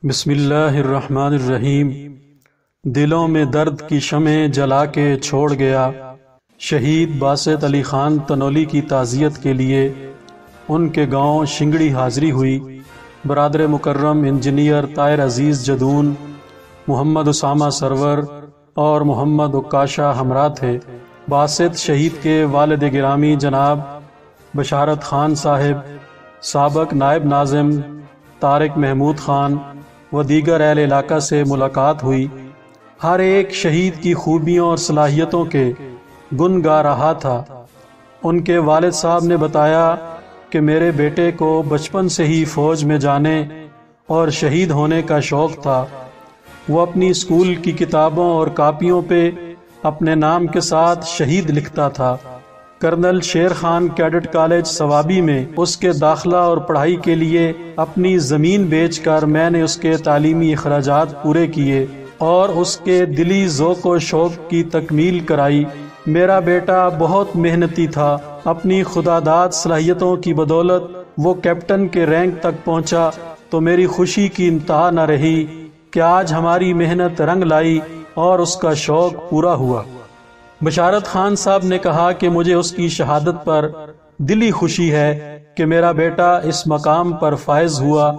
بسم اللہ الرحمن الرحیم۔ دلوں میں درد کی شمع جلا کے چھوڑ گیا۔ شہید باسط علی خان تنولی کی تعزیت کے لیے ان کے گاؤں شنگڑی حاضری ہوئی۔ برادر مکرم انجینئر طاہر عزیز جدون، محمد اسامہ سرور اور محمد عکاشہ ہمراہ تھے۔ باسط شہید کے والد گرامی جناب بشارت خان صاحب، سابق نائب ناظم طارق محمود خان و دیگر اہل علاقہ سے ملاقات ہوئی۔ ہر ایک شہید کی خوبیوں اور صلاحیتوں کے گن گا رہا تھا۔ ان کے والد صاحب نے بتایا کہ میرے بیٹے کو بچپن سے ہی فوج میں جانے اور شہید ہونے کا شوق تھا۔ وہ اپنی اسکول کی کتابوں اور کاپیوں پہ اپنے نام کے ساتھ شہید لکھتا تھا۔ Colonel Sher Khan cadet college Swabi میں اس کے داخلہ اور پڑھائی کے لیے اپنی زمین بیچ کر میں نے اس کے تعلیمی اخراجات پورے کیے اور اس کے دلی ذوق و شوق کی تکمیل کرائی۔ میرا بیٹا بہت محنتی تھا۔ اپنی خداداد صلاحیتوں کی بدولت وہ کیپٹن کے رینک تک پہنچا تو میری خوشی کی انتہا نہ رہی کہ آج ہماری محنت رنگ لائی اور اس کا شوق پورا ہوا۔ بشارت خان صاحب نے کہا کہ مجھے اس کی شہادت پر دلی خوشی ہے کہ میرا بیٹا اس مقام پر فائز ہوا۔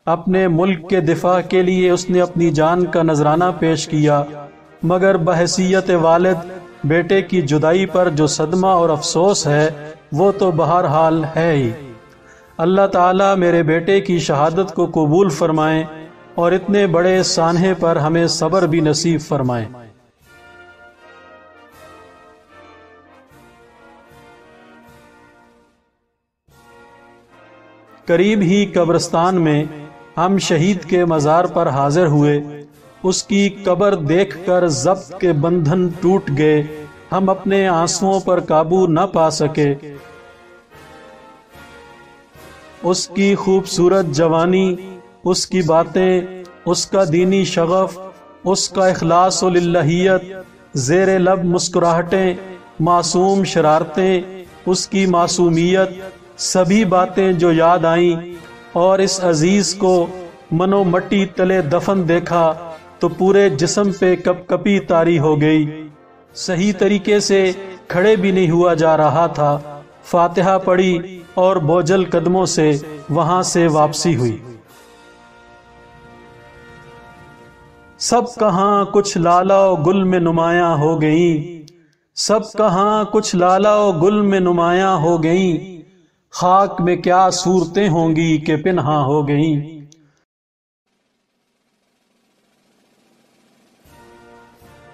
اپنے ملک کے دفاع کے لیے اس نے اپنی جان کا نذرانہ پیش کیا، مگر بحیثیت والد بیٹے کی جدائی پر جو صدمہ اور افسوس ہے وہ تو بہرحال ہے ہی۔ اللہ تعالیٰ میرے بیٹے کی شہادت کو قبول فرمائیں اور اتنے بڑے سانحے پر ہمیں صبر بھی نصیب فرمائیں۔ قریب ہی قبرستان میں ہم شہید کے مزار پر حاضر ہوئے۔ اس کی قبر دیکھ کر ضبط کے بندھن ٹوٹ گئے۔ ہم اپنے آنسوؤں پر قابو نہ پا سکے۔ اس کی خوبصورت جوانی، اس کی باتیں، اس کا دینی شغف، اس کا اخلاص و للہیت، زیر لب مسکراہٹیں، معصوم شرارتیں، اس کی معصومیت، سبھی باتیں جو یاد آئیں اور اس عزیز کو منو مٹی تلے دفن دیکھا تو پورے جسم پہ کپ کپی طاری ہو گئی۔ صحیح طریقے سے کھڑے بھی نہیں ہوا جا رہا تھا۔ فاتحہ پڑھی اور بوجھل قدموں سے وہاں سے واپسی ہوئی۔ سب کہاں کچھ لالا و گل میں نمایاں ہو گئیں، سب کہاں کچھ لالا و گل میں نمایاں ہو گئیں، خاک میں کیا صورتیں ہوں گی کہ پنہاں ہو گئیں۔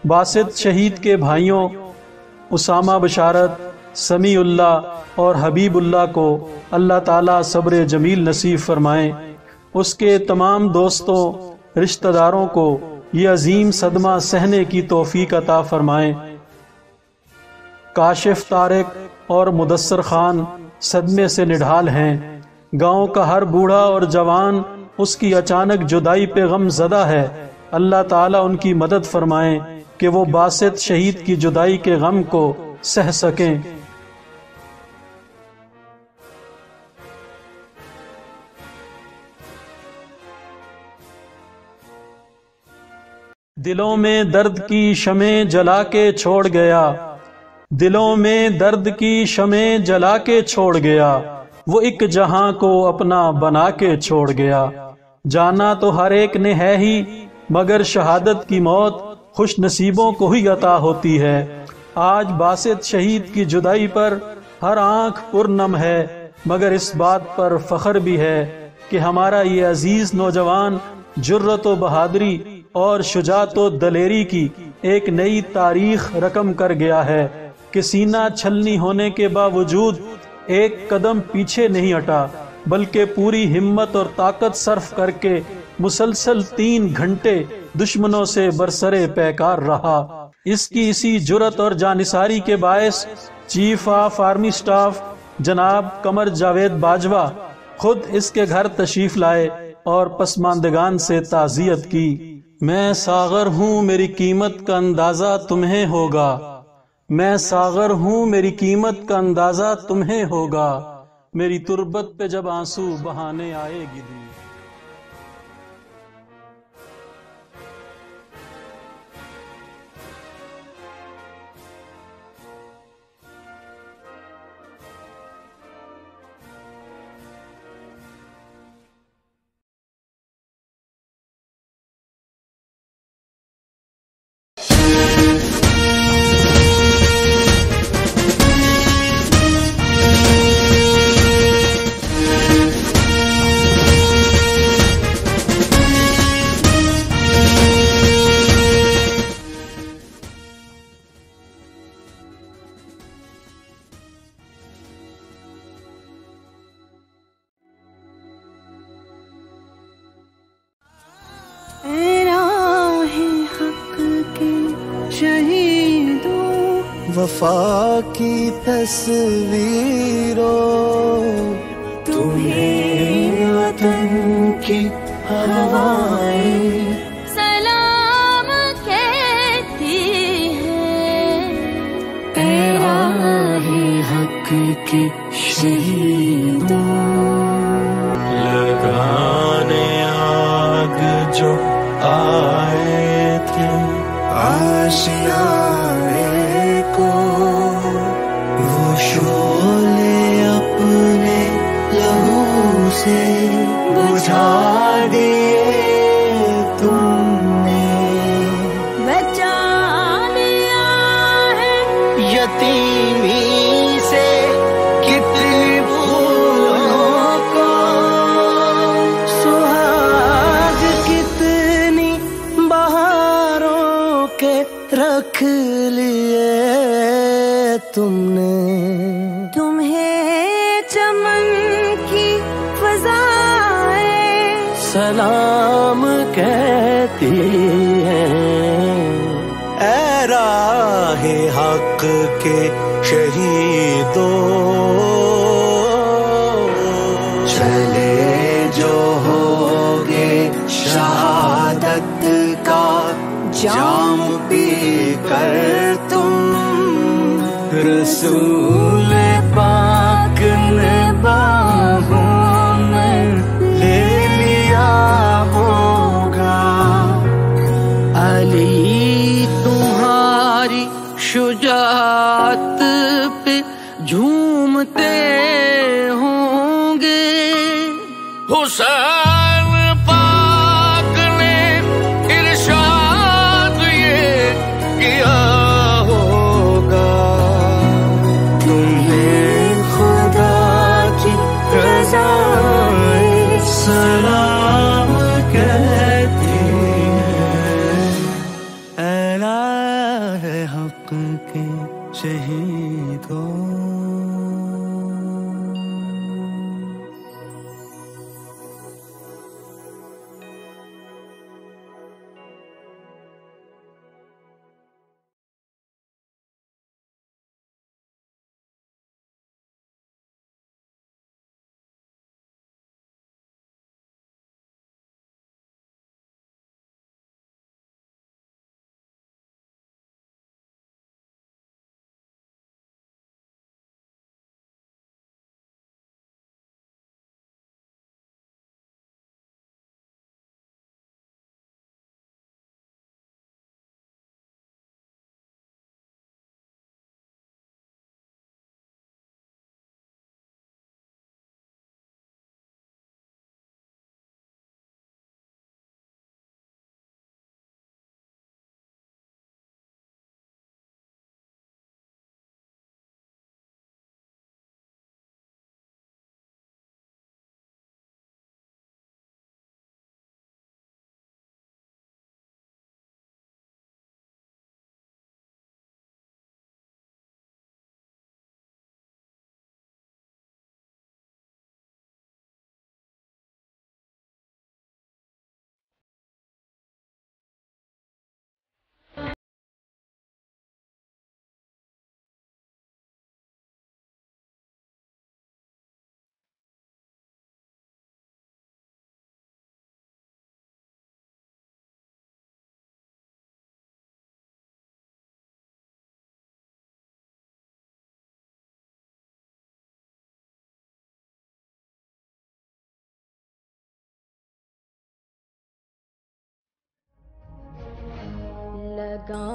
باسط شہید کے بھائیوں اسامہ بشارت، سمیع اللہ اور حبیب اللہ کو اللہ تعالیٰ صبر جمیل نصیب فرمائیں۔ اس کے تمام دوستوں رشتہ داروں کو یہ عظیم صدمہ سہنے کی توفیق عطا فرمائیں۔ کاشف طارق اور مدثر خان صدمے سے نڈھال ہیں۔ گاؤں کا ہر بوڑھا اور جوان اس کی اچانک جدائی پہ غم زدہ ہے۔ اللہ تعالیٰ ان کی مدد فرمائیں کہ وہ باسط شہید کی جدائی کے غم کو سہ سکیں۔ دلوں میں درد کی شمع جلا کے چھوڑ گیا، دلوں میں درد کی شمع جلا کے چھوڑ گیا، وہ ایک جہاں کو اپنا بنا کے چھوڑ گیا۔ جانا تو ہر ایک نے ہے ہی، مگر شہادت کی موت خوش نصیبوں کو ہی عطا ہوتی ہے۔ آج باسط شہید کی جدائی پر ہر آنکھ پرنم ہے، مگر اس بات پر فخر بھی ہے کہ ہمارا یہ عزیز نوجوان جرأت و بہادری اور شجاعت و دلیری کی ایک نئی تاریخ رقم کر گیا ہے کہ سینہ چھلنی ہونے کے باوجود ایک قدم پیچھے نہیں ہٹا، بلکہ پوری ہمت اور طاقت صرف کر کے مسلسل 3 گھنٹے دشمنوں سے برسرے پیکار رہا۔ اس کی اسی جرأت اور جانثاری کے باعث چیف آف آرمی سٹاف جناب قمر جاوید باجوہ خود اس کے گھر تشریف لائے اور پسماندگان سے تعزیت کی۔ میں ساغر ہوں، میری قیمت کا اندازہ تمہیں ہوگا، میں ساغر ہوں، میری قیمت کا اندازہ تمہیں ہوگا، میری تربت پہ جب آنسو بہانے آئے گی دی۔ اے راہ حق کے شہیدوں، وفا کی تصویروں، تمہیں وطن کی ہوائیں سلام کہتی ہیں۔ اے راہ حق کے شہیدوں، لگانے آگ جو آئے تھے آشیانے کو، وہ شعلے اپنے لہو سے بجھا دیے تم نے، بچا لیا ہے یتیمی سے کتنی بھولوں کو، سہاگ کتنی بہاروں کے رکھ لیے تم نے، تمہیں چمن کی فضائیں سلام کہتی ہیں۔ اے راہ حق کے شہیدوں، چلے جو ہوگے شہادت کا جام پی کر تم، رسول پاک نے باہوں میں لے لیا ہوگا، علی تمہاری شجاعت پہ جھومتے ہوں گے، حسین پاک نے ارشاد یہ کیا ہوگا، تمہیں خدا کی رضا سلام کہتی ہیں۔ اے راہ حق کے شہیدوں، لگا